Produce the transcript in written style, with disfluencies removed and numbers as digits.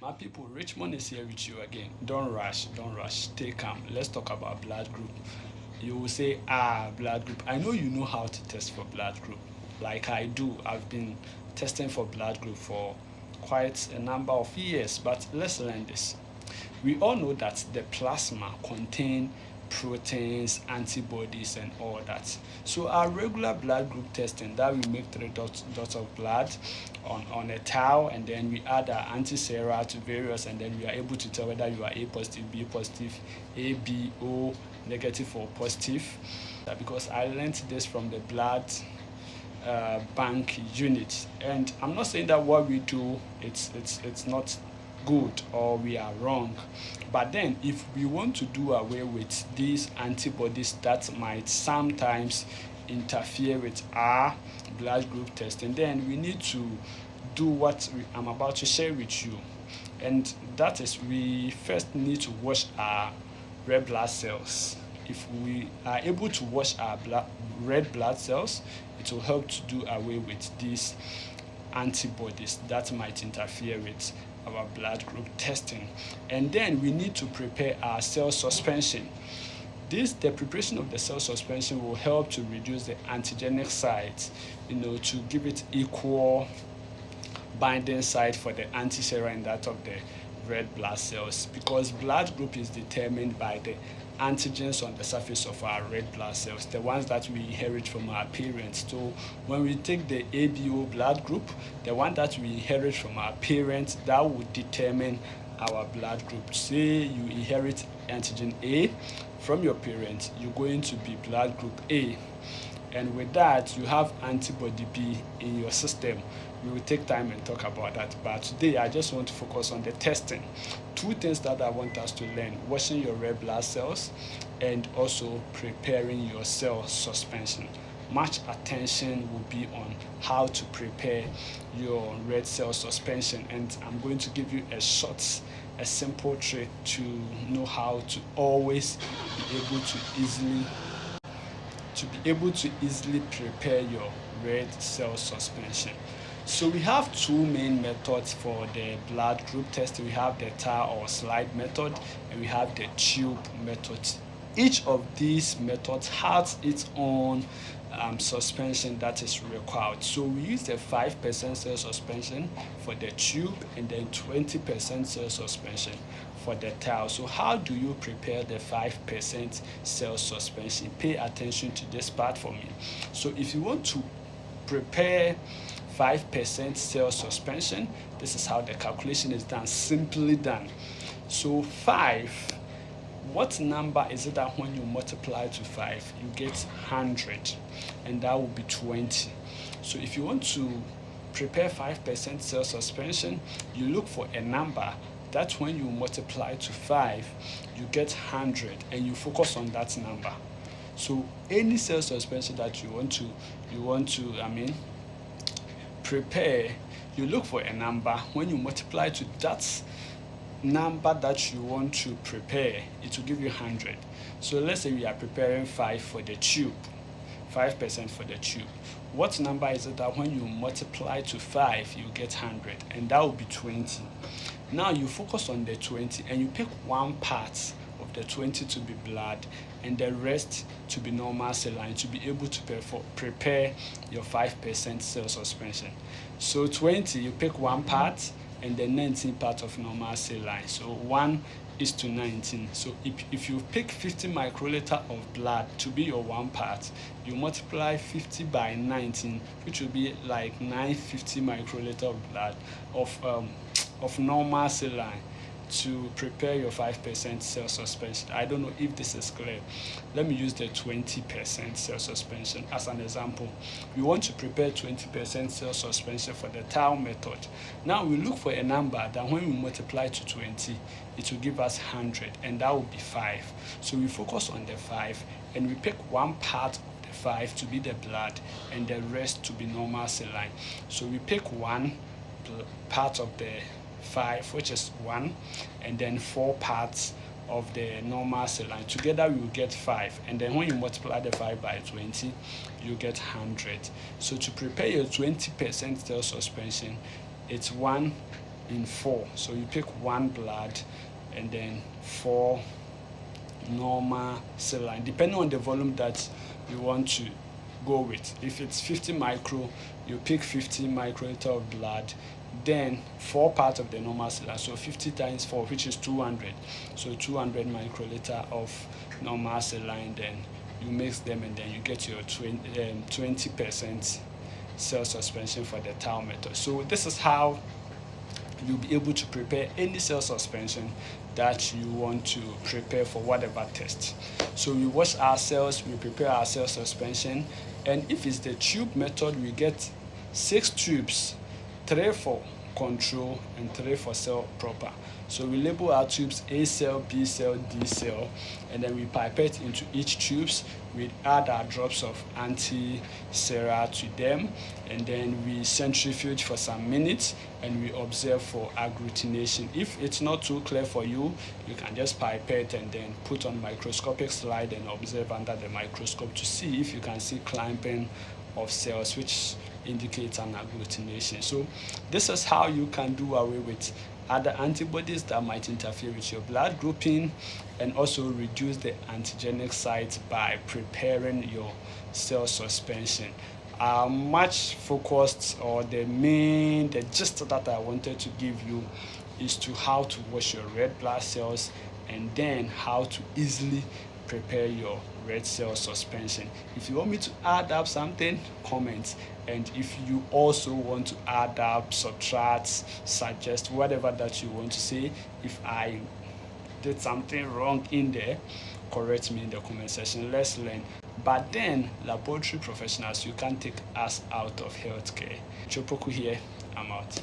My people, Richmond is here with you again. Don't rush, don't rush. Stay calm. Let's talk about blood group. You will say, blood group. I know you know how to test for blood group. Like I do. I've been testing for blood group for quite a number of years. But let's learn this. We all know that the plasma contain proteins, antibodies, and all that. So our regular blood group testing that we make three dots of blood on a towel, and then we add our antisera to various, and then we are able to tell whether you are A positive, B positive, A, B, O, negative or positive. Because I learned this from the blood bank unit, and I'm not saying that what we do it's not good or we are wrong, but then if we want to do away with these antibodies that might sometimes interfere with our blood group testing, then we need to do what I'm about to share with you, and that is we first need to wash our red blood cells. If we are able to wash our red blood cells, it will help to do away with these antibodies that might interfere with our blood group testing. And then we need to prepare our cell suspension. The preparation of the cell suspension will help to reduce the antigenic sites, to give it equal binding site for the antisera and that of the red blood cells, because blood group is determined by the antigens on the surface of our red blood cells, the ones that we inherit from our parents. So when we take the ABO blood group, the one that we inherit from our parents, that would determine our blood group. Say you inherit antigen A from your parents, you're going to be blood group A, and with that you have antibody B in your system. We will take time and talk about that, but today I just want to focus on the testing. Two things that I want us to learn: washing your red blood cells and also preparing your cell suspension. Much attention will be on how to prepare your red cell suspension, and I'm going to give you a simple trick to know how to always be able to easily prepare your red cell suspension. So we have two main methods for the blood group test. We have the tar or slide method, and we have the tube method. Each of these methods has its own suspension that is required. So we use the 5% cell suspension for the tube and then 20% cell suspension for the towel. So how do you prepare the 5% cell suspension? Pay attention to this part for me. So if you want to prepare 5% cell suspension, this is how the calculation is done, simply done. So 5, what number is it that when you multiply to 5 you get 100, and that will be 20. So if you want to prepare 5% cell suspension, you look for a number that when you multiply to 5 you get 100, and you focus on that number. So any cell suspension that you want to prepare, you look for a number. When you multiply to that number that you want to prepare, it will give you 100. So let's say we are preparing 5 for the tube, 5% for the tube. What number is it that when you multiply to 5 you get 100? And that will be 20. Now you focus on the 20 and you pick one part of the 20 to be blood and the rest to be normal saline, to be able to prepare your 5% cell suspension. So 20, you pick one part and the 19 part of normal saline. So 1:19. So if you pick 50 microliter of blood to be your one part, you multiply 50 by 19, which will be like 950 microliter of blood of normal saline to prepare your 5% cell suspension. I don't know if this is clear. Let me use the 20% cell suspension as an example. We want to prepare 20% cell suspension for the towel method. Now we look for a number that when we multiply to 20, it will give us 100, and that will be 5. So we focus on the 5 and we pick one part of the 5 to be the blood and the rest to be normal saline. So we pick one part of the 5, which is 1, and then 4 parts of the normal saline. Together we will get 5, and then when you multiply the 5 by 20 you get 100. So to prepare your 20% cell suspension, it's 1 in 4. So you pick 1 blood and then 4 normal saline, depending on the volume that you want to go with. If it's 50 micro, you pick 50 microliter of blood, then 4 parts of the normal saline, so 50 times 4, which is 200. So 200 microliter of normal saline, then you mix them and then you get your 20% cell suspension for the towel method. So this is how you'll be able to prepare any cell suspension that you want to prepare for whatever test. So we wash our cells, we prepare our cell suspension, and if it's the tube method, we get 6 tubes, 3 for control and 3 for cell proper. So we label our tubes A cell, B cell, D cell, and then we pipette into each tubes. We add our drops of anti-sera to them, and then we centrifuge for some minutes and we observe for agglutination. If it's not too clear for you, you can just pipette and then put on microscopic slide and observe under the microscope to see if you can see clamping of cells, which indicates an agglutination. So this is how you can do away with other antibodies that might interfere with your blood grouping, and also reduce the antigenic sites by preparing your cell suspension. Much focused, or the gist that I wanted to give you is to how to wash your red blood cells, and then how to easily prepare your red cell suspension. If you want me to add up something, comment. And if you also want to add up, subtract, suggest, whatever that you want to say, if I did something wrong in there, correct me in the comment section. Let's learn. But then, laboratory professionals, you can't take us out of healthcare. Chopoku here, I'm out.